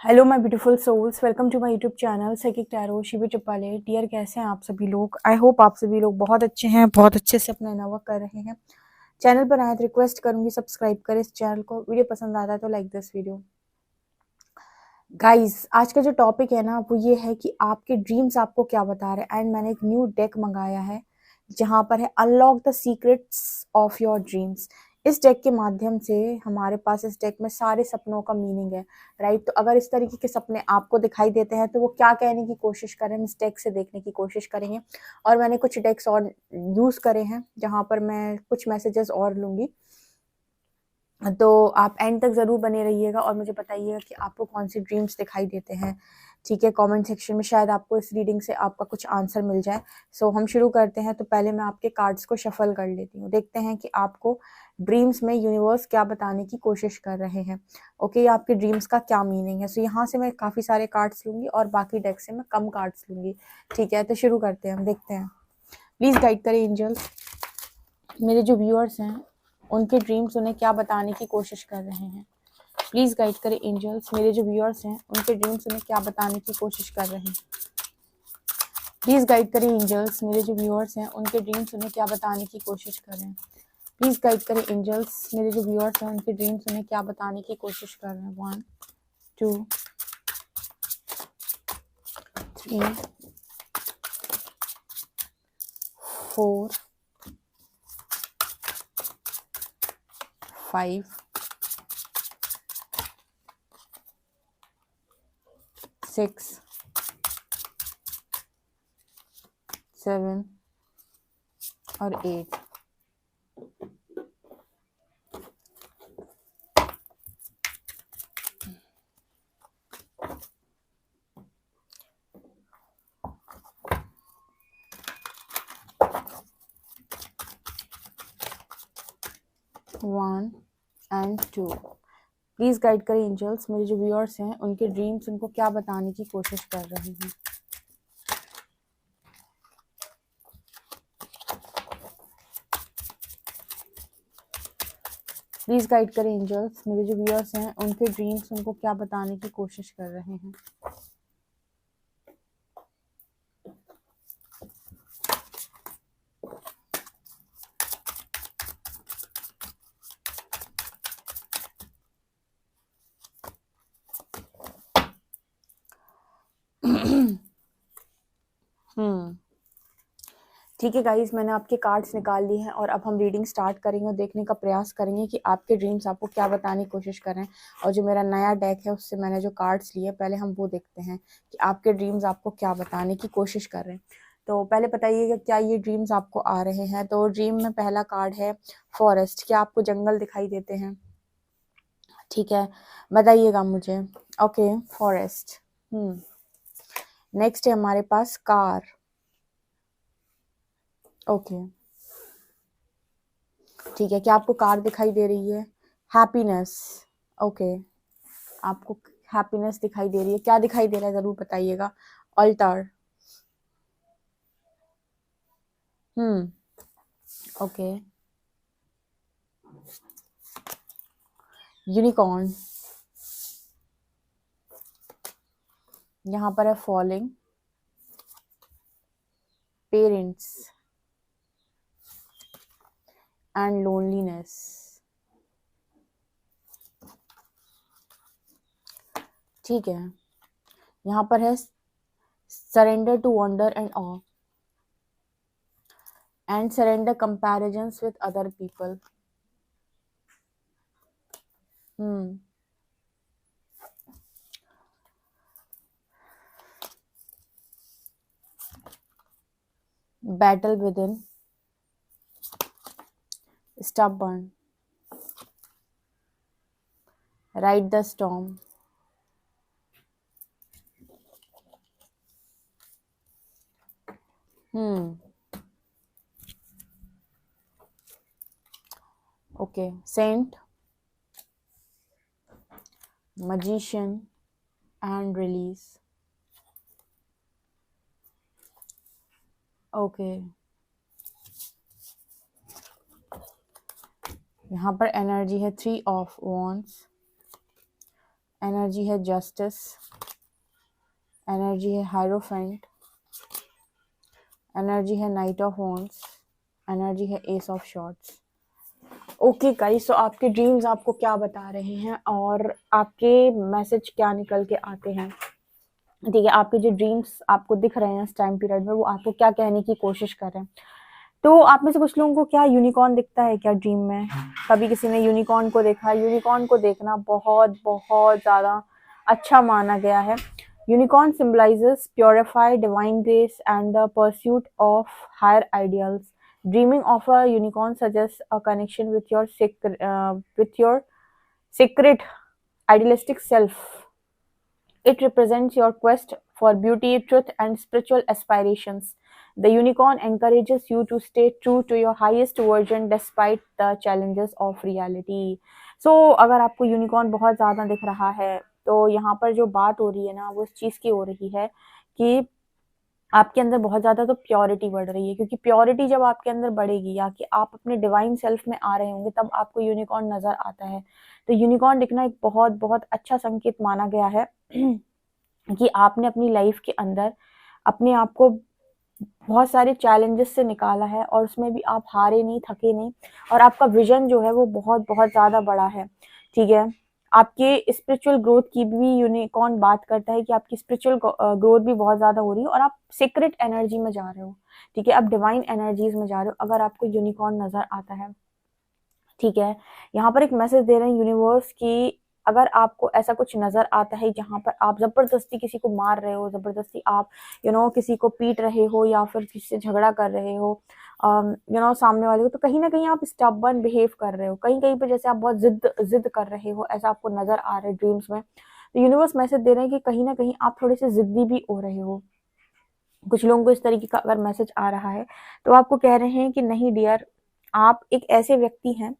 Hello my beautiful souls, welcome to my YouTube channel psychic tarot Shivi Chippale. Dear, कैसे हैं आप सभी लोग? आई होप आप सभी लोग बहुत अच्छे हैं, बहुत अच्छे से अपना नवा कर रहे हैं। चैनल पर आए तो रिक्वेस्ट करूंगी सब्सक्राइब करें इस चैनल को। वीडियो पसंद आता है तो लाइक दिस वीडियो। गाइस, आज का जो टॉपिक है ना वो ये है कि आपके ड्रीम्स आपको क्या बता रहे हैं। एंड मैंने एक न्यू डेक मंगाया है जहां पर है unlock the secrets of your dreams. इस डेक के माध्यम से हमारे पास इस डेक में सारे सपनों का मीनिंग है, राइट। तो अगर इस तरीके के सपने आपको दिखाई देते हैं तो वो क्या कहने की कोशिश करें, हम इस डेक से देखने की कोशिश करेंगे। और मैंने कुछ डेक्स और यूज करे हैं जहां पर मैं कुछ मैसेजेस और लूंगी। तो आप एंड तक ज़रूर बने रहिएगा और मुझे बताइएगा कि आपको कौन से ड्रीम्स दिखाई देते हैं। ठीक है, कमेंट सेक्शन में शायद आपको इस रीडिंग से आपका कुछ आंसर मिल जाए। सो हम शुरू करते हैं। तो पहले मैं आपके कार्ड्स को शफल कर लेती हूँ, देखते हैं कि आपको ड्रीम्स में यूनिवर्स क्या बताने की कोशिश कर रहे हैं। ओके, आपके ड्रीम्स का क्या मीनिंग है। सो यहाँ से मैं काफ़ी सारे कार्ड्स लूँगी और बाकी डेक से मैं कम कार्ड्स लूँगी। ठीक है, तो शुरू करते हैं, हम देखते हैं। प्लीज़ गाइड करें एंजल्स, मेरे जो व्यूअर्स हैं उनके ड्रीम्स उन्हें क्या बताने की कोशिश कर रहे हैं। प्लीज़ गाइड करें एंजल्स, मेरे जो व्यूअर्स हैं उनके ड्रीम्स उन्हें क्या बताने की कोशिश कर रहे हैं। प्लीज़ गाइड करें एंजल्स, मेरे जो व्यूअर्स हैं उनके ड्रीम्स उन्हें क्या बताने की कोशिश कर रहे हैं। प्लीज़ गाइड करें एंजल्स, मेरे जो व्यूअर्स हैं उनके ड्रीम्स उन्हें क्या बताने की कोशिश कर रहे हैं। 1 2 3 4 5 6 7 और 8। One and two. Please guide करें एंजल्स, मेरे जो व्यूअर्स हैं उनके ड्रीम्स उनको क्या बताने की कोशिश कर रहे हैं। प्लीज़ गाइड करें एंजल्स, मेरे जो व्यूअर्स हैं उनके ड्रीम्स उनको क्या बताने की कोशिश कर रहे हैं। ठीक है गाइज, मैंने आपके कार्ड्स निकाल लिए हैं और अब हम रीडिंग स्टार्ट करेंगे और देखने का प्रयास करेंगे कि आपके ड्रीम्स आपको क्या बताने की कोशिश कर रहे हैं। और जो मेरा नया डेक है उससे मैंने जो कार्ड्स लिए, पहले हम वो देखते हैं कि आपके ड्रीम्स आपको क्या बताने की कोशिश कर रहे हैं। तो पहले बताइएगा क्या ये ड्रीम्स आपको आ रहे हैं। तो ड्रीम में पहला कार्ड है फॉरेस्ट। क्या आपको जंगल दिखाई देते हैं? ठीक है, बताइएगा मुझे। Okay, forest. नेक्स्ट है हमारे पास कार। ओके, ठीक है, क्या आपको कार दिखाई दे रही है? हैप्पीनेस। ओके, आपको हैप्पीनेस दिखाई दे रही है। क्या दिखाई दे रहा है जरूर बताइएगा। अल्टर। Okay, unicorn. यहाँ पर है फॉलिंग, पेरेंट्स एंड लोनलीनेस। ठीक है, यहाँ पर है surrender to wonder and awe and surrender comparisons with other people. Battle within, stubborn, ride the storm, okay, saint, magician and release. Okay, यहाँ पर एनर्जी है 3 ऑफ wands, एनर्जी है justice, energy है हायरोफेंट, एनर्जी है knight of wands, energy है ace of swords. Okay guys, तो आपके dreams आपको क्या बता रहे हैं और आपके मैसेज क्या निकल के आते हैं? ठीक है, आपके जो ड्रीम्स आपको दिख रहे हैं इस टाइम पीरियड में, वो आपको क्या कहने की कोशिश कर रहे हैं? तो आप में से कुछ लोगों को क्या यूनिकॉर्न दिखता है क्या ड्रीम में? कभी किसी ने यूनिकॉर्न को देखा? यूनिकॉर्न को देखना बहुत बहुत ज़्यादा अच्छा माना गया है। Unicorn symbolizes purified divine grace and the pursuit of higher ideals. Dreaming of a unicorn suggests a connection with your secret idealistic self. It represents your quest for beauty, truth, and spiritual aspirations. The unicorn encourages you to stay true to your highest version despite the challenges of reality. So, अगर आपको unicorn बहुत ज़्यादा दिख रहा है, तो यहाँ पर जो बात हो रही है ना, वो इस चीज़ की हो रही है कि आपके अंदर बहुत ज़्यादा तो प्योरिटी बढ़ रही है, क्योंकि प्योरिटी जब आपके अंदर बढ़ेगी या कि आप अपने डिवाइन सेल्फ में आ रहे होंगे, तब आपको यूनिकॉर्न नज़र आता है। तो यूनिकॉर्न दिखना एक बहुत बहुत अच्छा संकेत माना गया है कि आपने अपनी लाइफ के अंदर अपने आप को बहुत सारे चैलेंजेस से निकाला है और उसमें भी आप हारे नहीं, थके नहीं, और आपका विजन जो है वो बहुत बहुत ज़्यादा बड़ा है। ठीक है, आपके स्पिरिचुअल ग्रोथ की भी यूनिकॉर्न बात करता है कि आपकी स्पिरिचुअल ग्रोथ भी बहुत ज़्यादा हो रही है और आप सीक्रेट एनर्जी में जा रहे हो। ठीक है, आप डिवाइन एनर्जीज में जा रहे हो अगर आपको यूनिकॉर्न नज़र आता है। ठीक है, यहाँ पर एक मैसेज दे रहे हैं यूनिवर्स की, अगर आपको ऐसा कुछ नज़र आता है जहाँ पर आप ज़बरदस्ती किसी को मार रहे हो, ज़बरदस्ती आप किसी को पीट रहे हो या फिर किसी से झगड़ा कर रहे हो, सामने वाले को, तो कहीं ना कहीं आप स्टबर्न बिहेव कर रहे हो, कहीं कहीं पे जैसे आप बहुत जिद कर रहे हो, ऐसा आपको नज़र आ रहा है ड्रीम्स में। तो यूनिवर्स मैसेज दे रहे हैं कि कहीं ना कहीं आप थोड़े से ज़िद्दी भी हो रहे हो। कुछ लोगों को इस तरीके का अगर मैसेज आ रहा है, तो आपको कह रहे हैं कि नहीं डियर, आप एक ऐसे व्यक्ति हैं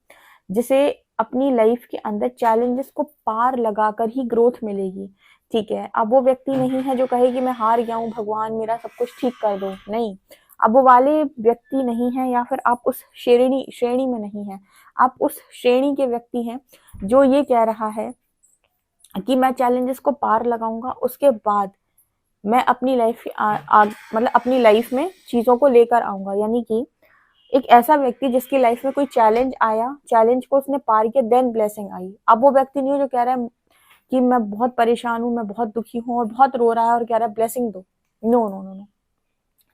जिसे अपनी लाइफ के अंदर चैलेंजेस को पार लगाकर ही ग्रोथ मिलेगी। ठीक है, अब वो व्यक्ति नहीं है जो कहे कि मैं हार गया हूँ, भगवान मेरा सब कुछ ठीक कर दो। नहीं, अब वो वाले व्यक्ति नहीं है, या फिर आप उस श्रेणी में नहीं है। आप उस श्रेणी के व्यक्ति हैं जो ये कह रहा है कि मैं चैलेंजेस को पार लगाऊंगा, उसके बाद मैं अपनी लाइफ मतलब अपनी लाइफ में चीज़ों को लेकर आऊंगा। यानी कि एक ऐसा व्यक्ति जिसकी लाइफ में कोई चैलेंज आया, चैलेंज को उसने पार किया, देन ब्लेसिंग आई। अब वो व्यक्ति नहीं हो जो कह रहा है कि मैं बहुत परेशान हूँ, मैं बहुत दुखी हूँ और बहुत रो रहा है और कह रहा है ब्लेसिंग दो। No no no no.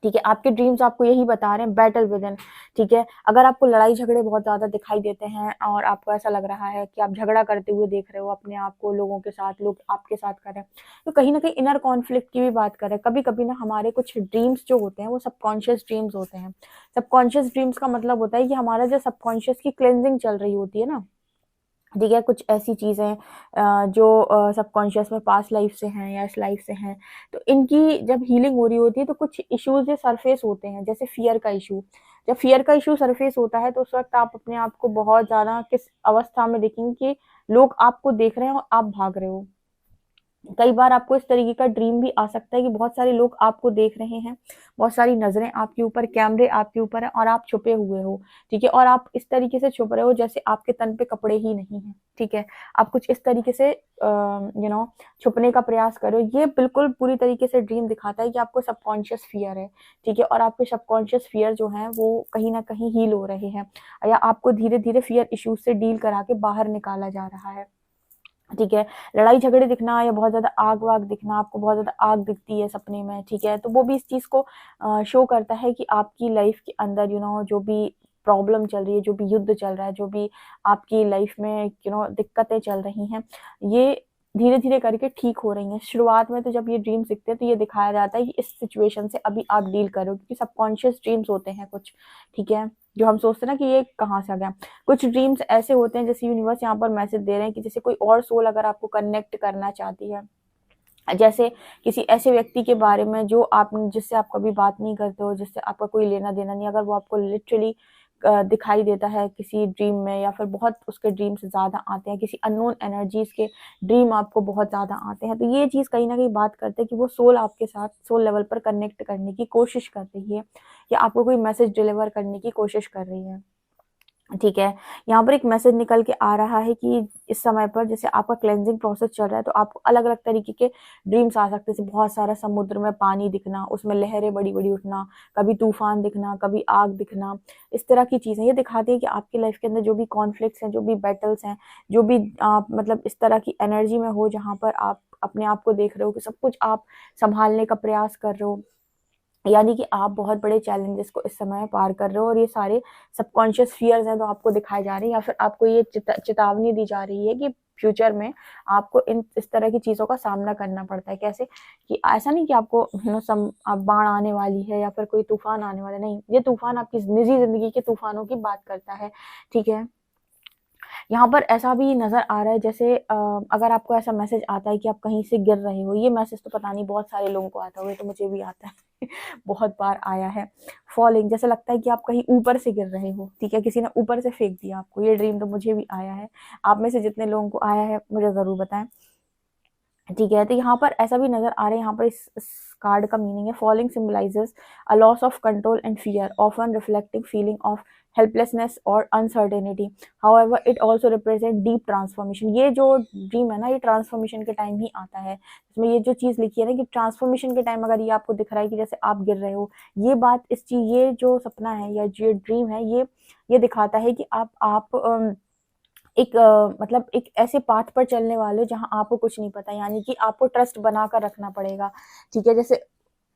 ठीक है, आपके ड्रीम्स आपको यही बता रहे हैं, बैटल विद इन। ठीक है, अगर आपको लड़ाई झगड़े बहुत ज़्यादा दिखाई देते हैं और आपको ऐसा लग रहा है कि आप झगड़ा करते हुए देख रहे हो अपने आप को लोगों के साथ, लोग आपके साथ कर रहे हैं, तो कहीं ना कहीं इनर कॉन्फ्लिक्ट की भी बात कर रहे हैं। कभी कभी ना हमारे कुछ ड्रीम्स जो होते हैं वो सबकॉन्शियस ड्रीम्स होते हैं। सबकॉन्शियस ड्रीम्स का मतलब होता है कि हमारा जो सबकॉन्शियस की क्लेंजिंग चल रही होती है ना, ठीक है, कुछ ऐसी चीज़ें जो सबकॉन्शियस में पास्ट लाइफ से हैं या इस लाइफ से हैं, तो इनकी जब हीलिंग हो रही होती है तो कुछ इश्यूज ये सरफेस होते हैं, जैसे फियर का इशू। जब फियर का इशू सरफेस होता है तो उस वक्त आप अपने आप को बहुत ज़्यादा किस अवस्था में देखेंगे कि लोग आपको देख रहे हैं और आप भाग रहे हो। कई बार आपको इस तरीके का ड्रीम भी आ सकता है कि बहुत सारे लोग आपको देख रहे हैं, बहुत सारी नज़रें आपके ऊपर, कैमरे आपके ऊपर हैं और आप छुपे हुए हो। ठीक है, और आप इस तरीके से छुप रहे हो जैसे आपके तन पे कपड़े ही नहीं हैं। ठीक है, आप कुछ इस तरीके से छुपने का प्रयास करो। ये बिल्कुल पूरी तरीके से ड्रीम दिखाता है कि आपको सबकॉन्शियस फियर है। ठीक है, और आपके सबकॉन्शियस फियर जो हैं वो कहीं ना कहीं हील हो रहे हैं, या आपको धीरे धीरे फियर इश्यूज से डील करा के बाहर निकाला जा रहा है। ठीक है, लड़ाई झगड़े दिखना या बहुत ज़्यादा आग वाग दिखना, आपको बहुत ज़्यादा आग दिखती है सपने में, ठीक है, तो वो भी इस चीज़ को शो करता है कि आपकी लाइफ के अंदर जो भी प्रॉब्लम चल रही है, जो भी युद्ध चल रहा है, जो भी आपकी लाइफ में दिक्कतें चल रही हैं, ये धीरे धीरे करके ठीक हो रही हैं। शुरुआत में तो जब ये ड्रीम्स दिखते हैं तो ये दिखाया जाता है कि इस सिचुएशन से अभी आप डील करो, क्योंकि सबकॉन्शियस ड्रीम्स होते हैं कुछ। ठीक है, जो हम सोचते हैं ना कि ये कहाँ से आ गया। कुछ ड्रीम्स ऐसे होते हैं, जैसे यूनिवर्स यहाँ पर मैसेज दे रहे हैं कि जैसे कोई और सोल अगर आपको कनेक्ट करना चाहती है, जैसे किसी ऐसे व्यक्ति के बारे में जो आप जिससे आप कभी बात नहीं करते हो, जिससे आपका कोई लेना देना नहीं, अगर वो आपको लिटरली दिखाई देता है किसी ड्रीम में, या फिर बहुत उसके ड्रीम से ज़्यादा आते हैं, किसी अननोन एनर्जीज के ड्रीम आपको बहुत ज़्यादा आते हैं, तो ये चीज़ कहीं ना कहीं बात करते हैं कि वो सोल आपके साथ सोल लेवल पर कनेक्ट करने की कोशिश कर रही है, या आपको कोई मैसेज डिलीवर करने की कोशिश कर रही है। ठीक है। यहाँ पर एक मैसेज निकल के आ रहा है कि इस समय पर जैसे आपका क्लेंजिंग प्रोसेस चल रहा है, तो आपको अलग-अलग तरीके के ड्रीम्स आ सकते हैं, जैसे बहुत सारा समुद्र में पानी दिखना, उसमें लहरें बड़ी-बड़ी उठना, कभी तूफान दिखना, कभी आग दिखना, इस तरह की चीज़ें। ये दिखाती है कि आपकी लाइफ के अंदर जो भी कॉन्फ्लिक्ट्स हैं, जो भी बैटल्स हैं, जो भी आप मतलब इस तरह की एनर्जी में हो, जहाँ पर आप अपने आप को देख रहे हो कि सब कुछ आप सँभालने का प्रयास कर रहे हो, यानी कि आप बहुत बड़े चैलेंजेस को इस समय पार कर रहे हो, और ये सारे सबकॉन्शियस फियर्स हैं तो आपको दिखाए जा रहे हैं, या फिर आपको ये चेतावनी दी जा रही है कि फ्यूचर में आपको इन इस तरह की चीज़ों का सामना करना पड़ता है। कैसे? कि ऐसा नहीं कि आपको अब बाढ़ आने वाली है या फिर कोई तूफान आने वाला है, नहीं, ये तूफान आपकी निजी ज़िंदगी के तूफानों की बात करता है, ठीक है? यहाँ पर ऐसा भी नज़र आ रहा है, जैसे अगर आपको ऐसा मैसेज आता है कि आप कहीं से गिर रहे हो, ये मैसेज तो पता नहीं बहुत सारे लोगों को आता होगा, ये तो मुझे भी आता है बहुत बार आया है। फॉलिंग, जैसे लगता है कि आप कहीं ऊपर से गिर रहे हो, ठीक है, किसी ने ऊपर से फेंक दिया आपको, ये ड्रीम तो मुझे भी आया है। आप में से जितने लोगों को आया है मुझे ज़रूर बताएं, ठीक है। तो यहाँ पर ऐसा भी नज़र आ रहा है, यहाँ पर इस कार्ड का मीनिंग है, falling symbolises a loss of control and fear, often reflecting feeling of helplessness और uncertainty. However it also represent deep transformation. ये जो ड्रीम है ना, ये ट्रांसफॉर्मेशन के टाइम ही आता है। इसमें ये जो चीज़ लिखी है ना कि ट्रांसफॉर्मेशन के टाइम अगर ये आपको दिख रहा है कि जैसे आप गिर रहे हो, ये बात इस चीज़, ये जो सपना है या जो ड्रीम है, ये दिखाता है कि आप एक मतलब एक ऐसे पाथ पर चलने वाले हो जहाँ आपको कुछ नहीं पता, यानी कि आपको ट्रस्ट बनाकर रखना पड़ेगा, ठीक है। जैसे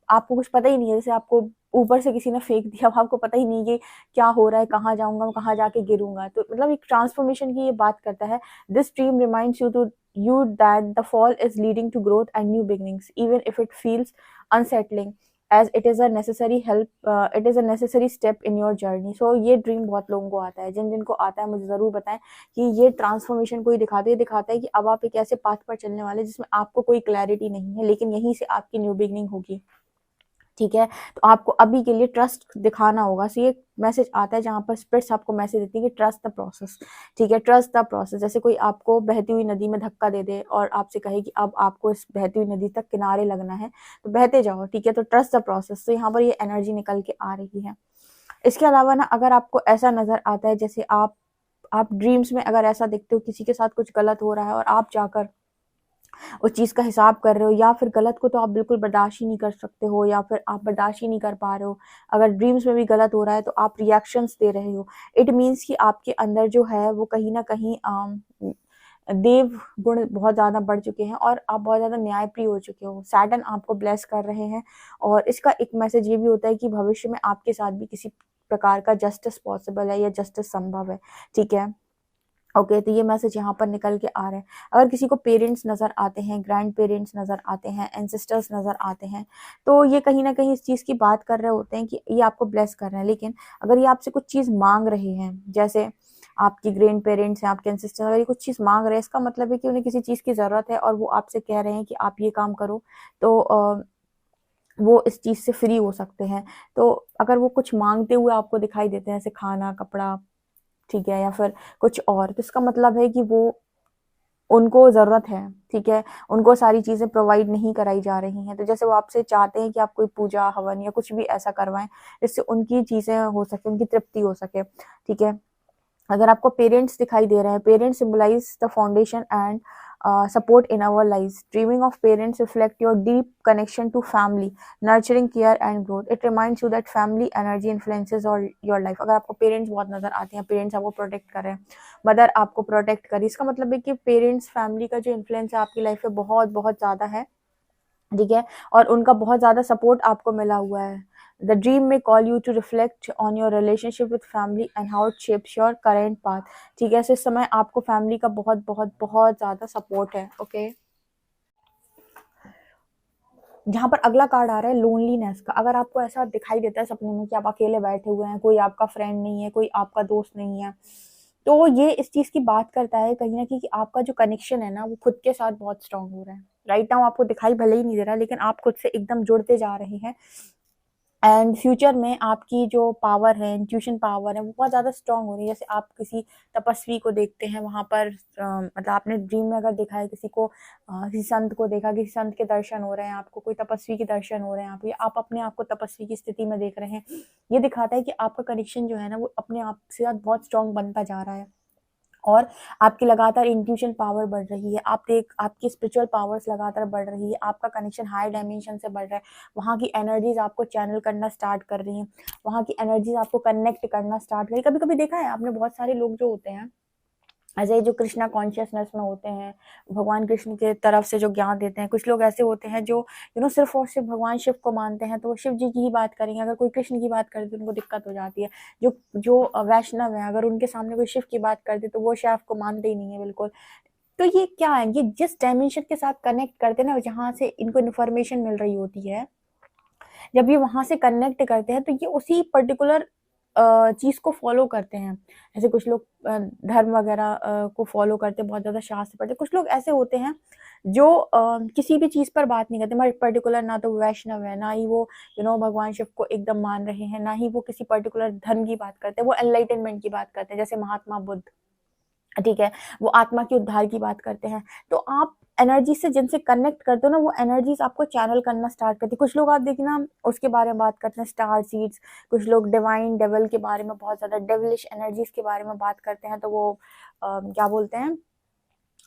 आपको कुछ पता ही नहीं है, जैसे आपको ऊपर से किसी ने फेंक दिया, अब आपको पता ही नहीं कि क्या हो रहा है, कहाँ जाऊँगा, कहाँ जाके गिरूँगा, तो मतलब एक ट्रांसफॉर्मेशन की ये बात करता है। This dream reminds you that the fall is leading to growth and new beginnings, even if it feels unsettling, as it is a necessary it is a necessary step in your journey. So ये dream बहुत लोगों को आता है, जिन जिनको आता है मुझे ज़रूर बताएं कि ये ट्रांसफॉर्मेशन को ही दिखाता है कि अब आप एक ऐसे पाथ पर चलने वाले जिसमें आपको कोई क्लैरिटी नहीं है, लेकिन यहीं से आपकी न्यू बिगनिंग होगी, ठीक है। तो आपको अभी के लिए ट्रस्ट दिखाना होगा। सो ये मैसेज आता है जहाँ पर स्पिरिट्स आपको मैसेज देती है कि ट्रस्ट द प्रोसेस, ठीक है, ट्रस्ट द प्रोसेस। जैसे कोई आपको बहती हुई नदी में धक्का दे दे और आपसे कहे कि अब आपको इस बहती हुई नदी तक किनारे लगना है, तो बहते जाओ, ठीक है, तो ट्रस्ट द प्रोसेस। तो यहाँ पर ये एनर्जी निकल के आ रही है। इसके अलावा ना, अगर आपको ऐसा नजर आता है जैसे आप ड्रीम्स में अगर ऐसा देखते हो किसी के साथ कुछ गलत हो रहा है और आप जाकर उस चीज़ का हिसाब कर रहे हो, या फिर गलत को तो आप बिल्कुल बर्दाश्त ही नहीं कर सकते हो, या फिर आप बर्दाश्त ही नहीं कर पा रहे हो, अगर ड्रीम्स में भी गलत हो रहा है तो आप रिएक्शंस दे रहे हो, इट मीन्स कि आपके अंदर जो है वो कहीं ना कहीं देव गुण बहुत ज़्यादा बढ़ चुके हैं और आप बहुत ज़्यादा न्यायप्रिय हो चुके हो। सैटर्न आपको ब्लेस कर रहे हैं, और इसका एक मैसेज ये भी होता है कि भविष्य में आपके साथ भी किसी प्रकार का जस्टिस पॉसिबल है या जस्टिस संभव है, ठीक है। ओके, तो ये मैसेज यहाँ पर निकल के आ रहे हैं। अगर किसी को पेरेंट्स नज़र आते हैं, ग्रैंड पेरेंट्स नज़र आते हैं, एंसेस्टर्स नज़र आते हैं, तो ये कहीं ना कहीं इस चीज़ की बात कर रहे होते हैं कि ये आपको ब्लेस कर रहे हैं। लेकिन अगर ये आपसे कुछ चीज़ मांग रहे हैं, जैसे आपकी ग्रैंड पेरेंट्स हैं, आपके एंसेस्टर्स, अगर ये कुछ चीज़ मांग रहे हैं, इसका मतलब है कि उन्हें किसी चीज़ की ज़रूरत है और वो आपसे कह रहे हैं कि आप ये काम करो, तो वो इस चीज़ से फ्री हो सकते हैं। तो अगर वो कुछ मांगते हुए आपको दिखाई देते हैं, जैसे खाना, कपड़ा, ठीक है, या फिर कुछ और, तो इसका मतलब है कि वो उनको ज़रूरत है, ठीक है, उनको सारी चीज़ें प्रोवाइड नहीं कराई जा रही हैं। तो जैसे वो आपसे चाहते हैं कि आप कोई पूजा, हवन या कुछ भी ऐसा करवाएँ, जिससे उनकी चीज़ें हो सके, उनकी तृप्ति हो सके, ठीक है। अगर आपको पेरेंट्स दिखाई दे रहे हैं, parents symbolize the foundation and support in our lives. Dreaming of parents reflect your deep connection to family, nurturing care and growth. It reminds you that family energy influences all your life. अगर आपको parents बहुत नजर आते हैं, parents आपको protect कर रहे हैं, मदर आपको प्रोटेक्ट करी, इसका मतलब है कि पेरेंट्स, फैमिली का जो इन्फ्लुएंस है आपकी लाइफ में बहुत बहुत ज़्यादा है, ठीक है, और उनका बहुत ज़्यादा सपोर्ट आपको मिला हुआ है। The dream may call you to reflect on your relationship with family and how it shapes your current path, ठीक है। इस समय आपको फैमिली का बहुत बहुत बहुत ज़्यादा सपोर्ट है, ओके। यहाँ पर अगला कार्ड आ रहा है लोनलीनेस का। अगर आपको ऐसा दिखाई देता है सपने में कि आप अकेले बैठे हुए हैं, कोई आपका फ्रेंड नहीं है, कोई आपका दोस्त नहीं है, तो ये इस चीज़ की बात करता है कहीं ना कहीं कि आपका जो कनेक्शन है ना, वो खुद के साथ बहुत स्ट्रांग हो रहा है। राइट नाउ आपको दिखाई भले ही नहीं दे रहा, लेकिन आप खुद से एकदम जुड़ते जा रहे हैं, एंड फ्यूचर में आपकी जो पावर है, इंट्यूशन पावर है, वो बहुत ज़्यादा स्ट्रांग हो रही है। जैसे आप किसी तपस्वी को देखते हैं वहाँ पर मतलब आपने ड्रीम में अगर देखा है किसी को, किसी संत को देखा, किसी संत के दर्शन हो रहे हैं आपको, कोई तपस्वी के दर्शन हो रहे हैं आपको, या आप अपने आप को तपस्वी की स्थिति में देख रहे हैं, ये दिखाता है कि आपका कनेक्शन जो है ना वो अपने आप से साथ बहुत स्ट्रांग बनता जा रहा है और आपकी लगातार इंट्यूशन पावर बढ़ रही है। आपकी स्पिरिचुअल पावर्स लगातार बढ़ रही है, आपका कनेक्शन हायर डायमेंशन से बढ़ रहा है, वहाँ की एनर्जीज आपको चैनल करना स्टार्ट कर रही हैं, वहाँ की एनर्जीज आपको कनेक्ट करना स्टार्ट कर रही है। कभी कभी देखा है आपने, बहुत सारे लोग जो होते हैं ऐसे जो कृष्णा कॉन्शियसनेस में होते हैं, भगवान कृष्ण के तरफ से जो ज्ञान देते हैं, कुछ लोग ऐसे होते हैं जो सिर्फ और सिर्फ भगवान शिव को मानते हैं, तो वो शिव जी की ही बात करेंगे। अगर कोई कृष्ण की बात करे तो उनको दिक्कत हो जाती है। जो जो वैष्णव है, अगर उनके सामने कोई शिव की बात कर दे तो वो शिव को मानते ही नहीं है बिल्कुल। तो ये क्या है, ये जिस डायमेंशन के साथ कनेक्ट करते हैं ना, जहाँ से इनको इन्फॉर्मेशन मिल रही होती है, जब ये वहां से कनेक्ट करते हैं तो ये उसी पर्टिकुलर चीज को फॉलो करते हैं। ऐसे कुछ लोग धर्म वगैरह को फॉलो करते हैं, बहुत ज्यादा शास्त्र पढ़ते हैं। कुछ लोग ऐसे होते हैं जो किसी भी चीज पर बात नहीं करते, पर्टिकुलर ना तो वैष्णव है, ना ही वो भगवान शिव को एकदम मान रहे हैं, ना ही वो किसी पर्टिकुलर धर्म की बात करते हैं, वो एनलाइटनमेंट की बात करते हैं, जैसे महात्मा बुद्ध, ठीक है, वो आत्मा के उद्धार की बात करते हैं। तो आप एनर्जी से जिनसे कनेक्ट करते हो ना, वो एनर्जीज आपको चैनल करना स्टार्ट करती है। कुछ लोग आप देखना उसके बारे में बात करते हैं, स्टार सीड्स, कुछ लोग डिवाइन डेवल के बारे में, बहुत ज्यादा डेवलिश एनर्जीज के बारे में बात करते हैं। तो वो क्या बोलते हैं,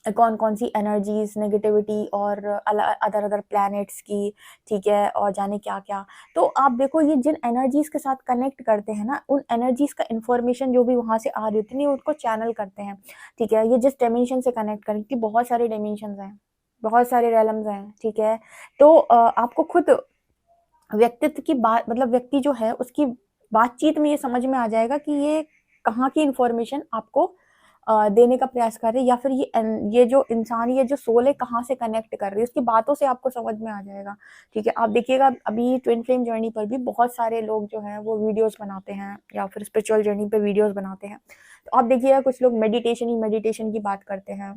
कौन कौन सी एनर्जीज, नेगेटिविटी और अदर अदर प्लैनेट्स की, ठीक है, और जाने क्या क्या। तो आप देखो, ये जिन एनर्जीज के साथ कनेक्ट करते हैं ना, उन एनर्जीज का इन्फॉर्मेशन जो भी वहां से आ रही होती है उसको चैनल करते हैं, ठीक है। ये जिस डायमेंशन से कनेक्ट करें, क्योंकि बहुत सारे डायमेंशन हैं, बहुत सारे रेलम्स हैं, ठीक है। तो आपको खुद व्यक्तित्व की बात, मतलब व्यक्ति जो है उसकी बातचीत में ये समझ में आ जाएगा कि ये कहाँ की इंफॉर्मेशन आपको देने का प्रयास कर रही है, या फिर ये जो इंसान, ये जो सोल है कहाँ से कनेक्ट कर रही है, उसकी बातों से आपको समझ में आ जाएगा, ठीक है। आप देखिएगा अभी ट्विन फ्लेम जर्नी पर भी बहुत सारे लोग जो हैं वो वीडियोस बनाते हैं, या फिर स्पिरिचुअल जर्नी पे वीडियोस बनाते हैं। तो आप देखिएगा कुछ लोग मेडिटेशन की बात करते हैं,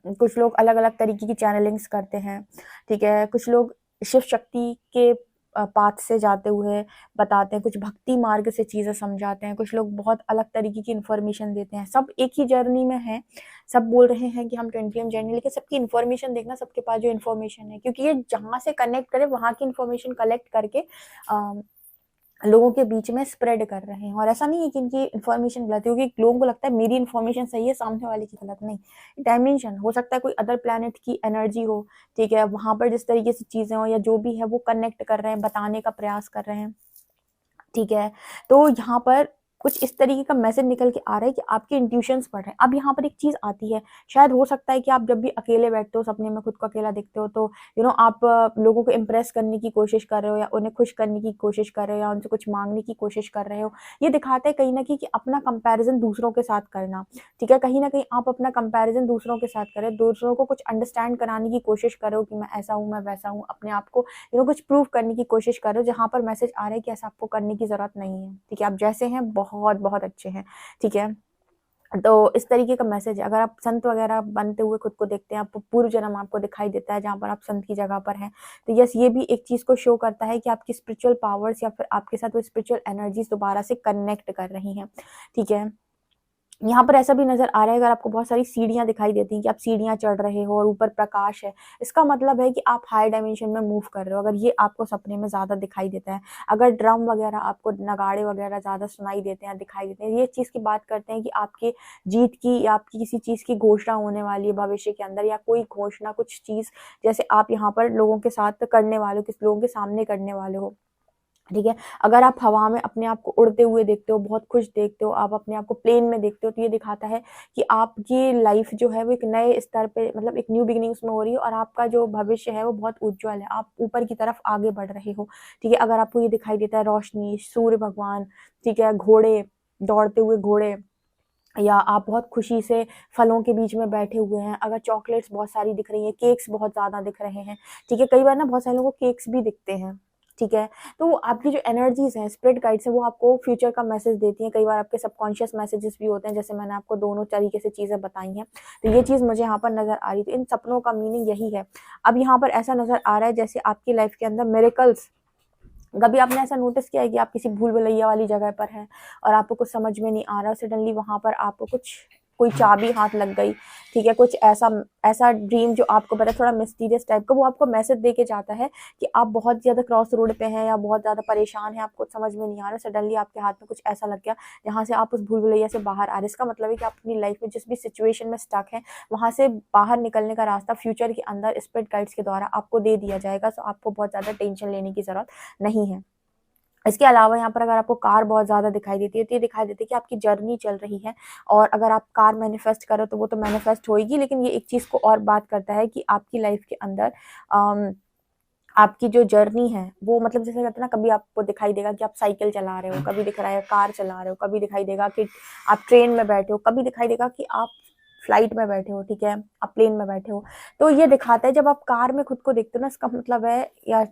कुछ लोग अलग अलग तरीके की चैनलिंग्स करते हैं, ठीक है। कुछ लोग शिव शक्ति के पाथ से जाते हुए बताते हैं, कुछ भक्ति मार्ग से चीजें समझाते हैं, कुछ लोग बहुत अलग तरीके की इन्फॉर्मेशन देते हैं। सब एक ही जर्नी में है, सब बोल रहे हैं कि हम 20 जर्नी, लेकिन सबकी इन्फॉर्मेशन देखना, सबके पास जो इन्फॉर्मेशन है, क्योंकि ये जहाँ से कनेक्ट करे वहाँ की इन्फॉर्मेशन कलेक्ट करके लोगों के बीच में स्प्रेड कर रहे हैं। और ऐसा नहीं है कि इनकी इन्फॉर्मेशन गलत है, क्योंकि लोगों को लगता है मेरी इन्फॉर्मेशन सही है, सामने वाले की गलत। नहीं, डायमेंशन हो सकता है कोई अदर प्लैनेट की एनर्जी हो, ठीक है, वहां पर जिस तरीके से चीजें हो या जो भी है वो कनेक्ट कर रहे हैं, बताने का प्रयास कर रहे हैं, ठीक है। तो यहाँ पर कुछ इस तरीके का मैसेज निकल के आ रहा है कि आपके इंट्यूशंस पढ़ रहे हैं। अब यहाँ पर एक चीज आती है, शायद हो सकता है कि आप जब भी अकेले बैठते हो, सपने में खुद को अकेला देखते हो, तो आप लोगों को इम्प्रेस करने की कोशिश कर रहे हो, या उन्हें खुश करने की कोशिश कर रहे हो, या उनसे कुछ मांगने की कोशिश कर रहे हो। ये दिखाता है कहीं ना कहीं कि अपना कंपैरिजन दूसरों के साथ करना, ठीक है। कहीं ना कहीं आप अपना कंपैरिजन दूसरों के साथ करें, दूसरों को कुछ अंडरस्टैंड कराने की कोशिश करो कि मैं ऐसा हूँ, मैं वैसा हूँ, अपने आप को कुछ प्रूव करने की कोशिश करो, जहां पर मैसेज आ रहा है कि ऐसा आपको करने की जरूरत नहीं है, ठीक है। आप जैसे हैं बहुत बहुत अच्छे हैं, ठीक है। तो इस तरीके का मैसेज है। अगर आप संत वगैरह बनते हुए खुद को देखते हैं, आप पूर्व जन्म आपको दिखाई देता है जहां पर आप संत की जगह पर हैं, तो यस, ये भी एक चीज को शो करता है कि आपकी स्पिरिचुअल पावर्स या फिर आपके साथ वो स्पिरिचुअल एनर्जीज दोबारा से कनेक्ट कर रही हैं, ठीक है। यहाँ पर ऐसा भी नजर आ रहा है, अगर आपको बहुत सारी सीढ़ियां दिखाई देती हैं कि आप सीढ़ियां चढ़ रहे हो और ऊपर प्रकाश है, इसका मतलब है कि आप हाई डायमेंशन में मूव कर रहे हो। अगर ये आपको सपने में ज्यादा दिखाई देता है, अगर ड्रम वगैरह आपको, नगाड़े वगैरह ज्यादा सुनाई देते हैं, दिखाई देते हैं, ये चीज की बात करते हैं कि आपके जीत की या आपकी किसी चीज की घोषणा होने वाली है भविष्य के अंदर, या कोई घोषणा, कुछ चीज जैसे आप यहाँ पर लोगों के साथ करने वाले हो, किस लोगों के सामने करने वाले हो, ठीक है। अगर आप हवा में अपने आप को उड़ते हुए देखते हो, बहुत खुश देखते हो, आप अपने आप को प्लेन में देखते हो, तो ये दिखाता है कि आपकी लाइफ जो है वो एक नए स्तर पे, मतलब एक न्यू बिगिनिंग्स में हो रही है, और आपका जो भविष्य है वो बहुत उज्जवल है, आप ऊपर की तरफ आगे बढ़ रहे हो, ठीक है। अगर आपको ये दिखाई देता है रोशनी, सूर्य भगवान, ठीक है, घोड़े, दौड़ते हुए घोड़े, या आप बहुत खुशी से फलों के बीच में बैठे हुए हैं, अगर चॉकलेट्स बहुत सारी दिख रही हैं, केक्स बहुत ज्यादा दिख रहे हैं, ठीक है। कई बार ना बहुत सारे लोगों को केक्स भी दिखते हैं, ठीक है। तो आपकी जो एनर्जीज हैं, स्पिरिट गाइड्स हैं, वो आपको फ्यूचर का मैसेज देती हैं। कई बार आपके सबकॉन्शियस मैसेजेस भी होते हैं, जैसे मैंने आपको दोनों तरीके से चीजें बताई हैं। तो ये चीज मुझे यहाँ पर नजर आ रही थी, इन सपनों का मीनिंग यही है। अब यहाँ पर ऐसा नजर आ रहा है जैसे आपकी लाइफ के अंदर मिरेकल्स कभी आपने ऐसा नोटिस किया है कि आप किसी भूल भुलैया वाली जगह पर हैं और आपको कुछ समझ में नहीं आ रहा, सडनली वहां पर आपको कुछ कोई चाबी हाथ लग गई, ठीक है, कुछ ऐसा ऐसा ड्रीम जो आपको पता है थोड़ा मिस्टीरियस टाइप का, वो आपको मैसेज दे के जाता है कि आप बहुत ज्यादा क्रॉस रोड पे हैं या बहुत ज्यादा परेशान हैं, आपको समझ में नहीं आ रहा, सडनली आपके हाथ में कुछ ऐसा लग गया जहां से आप उस भूल भुलैया से बाहर आ रहे। इसका मतलब है कि आप अपनी लाइफ में जिस भी सिचुएशन में स्टक है वहां से बाहर निकलने का रास्ता फ्यूचर के अंदर स्पिरिट गाइड्स के द्वारा आपको दे दिया जाएगा। तो आपको बहुत ज्यादा टेंशन लेने की जरूरत नहीं है। इसके अलावा यहाँ पर अगर आपको कार बहुत ज़्यादा दिखाई देती है तो ये दिखाई देती है कि आपकी जर्नी चल रही है, और अगर आप कार मैनिफेस्ट करो तो वो तो मैनिफेस्ट होएगी, लेकिन ये एक चीज़ को और बात करता है कि आपकी लाइफ के अंदर आपकी जो जर्नी है वो, मतलब जैसे कहते हैं ना, कभी आपको दिखाई देगा कि आप साइकिल चला रहे हो, कभी दिख रहा है कार चला रहे हो, कभी दिखाई देगा कि आप ट्रेन में बैठे हो, कभी दिखाई देगा कि आप फ्लाइट में बैठे हो, ठीक है, आप प्लेन में बैठे हो। तो ये दिखाता है जब आप कार में खुद को देखते हो ना, इसका मतलब है, या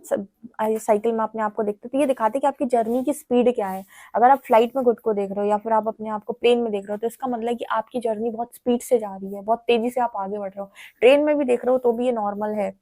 साइकिल में अपने आप को देखते हो, तो ये दिखाते हैं कि आपकी जर्नी की स्पीड क्या है। अगर आप फ्लाइट में खुद को देख रहे हो या फिर आप अपने आप को प्लेन में देख रहे हो तो इसका मतलब है कि आपकी जर्नी बहुत स्पीड से जा रही है, बहुत तेजी से आप आगे बढ़ रहे हो। ट्रेन में भी देख रहे हो तो भी ये नॉर्मल है,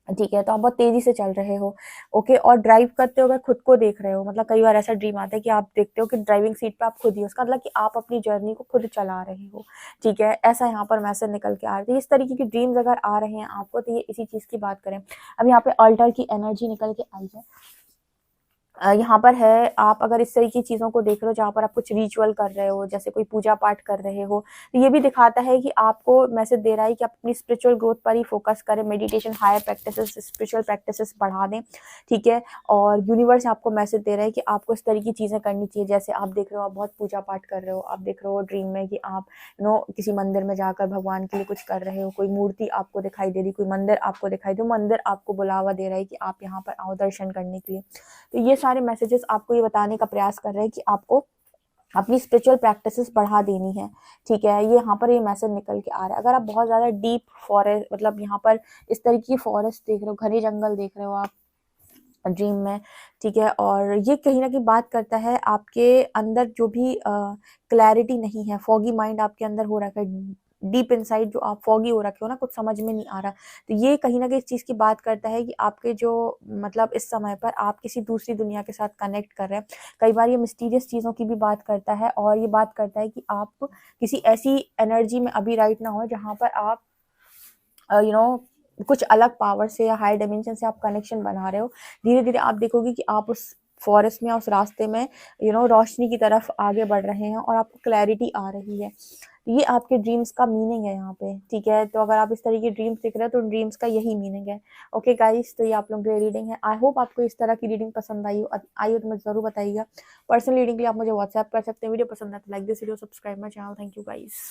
ठीक है, तो आप बहुत तेजी से चल रहे हो, ओके। और ड्राइव करते हो अगर खुद को देख रहे हो, मतलब कई बार ऐसा ड्रीम आता है कि आप देखते हो कि ड्राइविंग सीट पे आप खुद ही हो, उसका मतलब कि आप अपनी जर्नी को खुद चला रहे हो, ठीक है, ऐसा यहाँ पर मैसेज निकल के आ रही है। इस तरीके की ड्रीम्स अगर आ रहे हैं आपको तो ये इसी चीज की बात करें। अब यहाँ पे अल्टर की एनर्जी निकल के आई है। यहाँ पर है, आप अगर इस तरह की चीज़ों को देख रहे हो जहाँ पर आप कुछ रिचुअल कर रहे हो, जैसे कोई पूजा पाठ कर रहे हो, तो ये भी दिखाता है कि आपको मैसेज दे रहा है कि आप अपनी स्पिरिचुअल ग्रोथ पर ही फोकस करें, meditation, higher practices, spiritual practices बढ़ा दें, ठीक है। और यूनिवर्स आपको मैसेज दे रहा है कि आपको इस तरह की चीज़ें करनी चाहिए। जैसे आप देख रहे हो, आप बहुत पूजा पाठ कर रहे हो, आप देख रहे हो ड्रीम में कि आप किसी मंदिर में जाकर भगवान के लिए कुछ कर रहे हो, कोई मूर्ति आपको दिखाई दे रही, कोई मंदिर आपको दिखाई दे, मंदिर आपको बुलावा दे रहा है कि आप यहाँ पर आओ दर्शन करने के लिए। तो ये सारे मैसेजेस आपको ये बताने का प्रयास कर रहे हैं कि आपको अपनी स्पिरिचुअल प्रैक्टिसेस बढ़ा देनी है, ठीक है। ये यहाँ पर ये मैसेज निकल के आ रहा है। अगर आप बहुत ज़्यादा डीप फॉरेस्ट, मतलब यहाँ पर इस तरीके की फॉरेस्ट देख रहे हो, घने जंगल देख रहे हो आप ड्रीम में, ठीक है, और ये कहीं ना कहीं बात करता है आपके अंदर जो भी क्लैरिटी नहीं है, फॉगी माइंड आपके अंदर हो रखा है, डीप इनसाइड जो आप फॉगी हो रखे हो ना, कुछ समझ में नहीं आ रहा, तो ये कहीं ना कहीं इस चीज़ की बात करता है कि आपके जो, मतलब इस समय पर आप किसी दूसरी दुनिया के साथ कनेक्ट कर रहे हैं। कई बार ये मिस्टीरियस चीज़ों की भी बात करता है, और ये बात करता है कि आप किसी ऐसी एनर्जी में अभी राइट ना हो जहाँ पर आप कुछ अलग पावर से या हाई डायमेंशन से आप कनेक्शन बना रहे हो। धीरे धीरे आप देखोगे कि आप उस फॉरेस्ट में, उस रास्ते में रोशनी की तरफ आगे बढ़ रहे हैं और आपको क्लैरिटी आ रही है। तो ये आपके ड्रीम्स का मीनिंग है यहाँ पे, ठीक है। तो अगर आप इस तरह की ड्रीम्स देख रहे हो तो ड्रीम्स का यही मीनिंग है, ओके गाइस। तो ये आप लोगों की रीडिंग है। आई होप आपको इस तरह की रीडिंग पसंद आई हो तो मुझे जरूर बताइएगा। पर्सनल रीडिंग के लिए आप मुझे व्हाट्सएप कर सकते हैं। वीडियो पसंद है तो like this video, subscribe my channel. Thank you guys.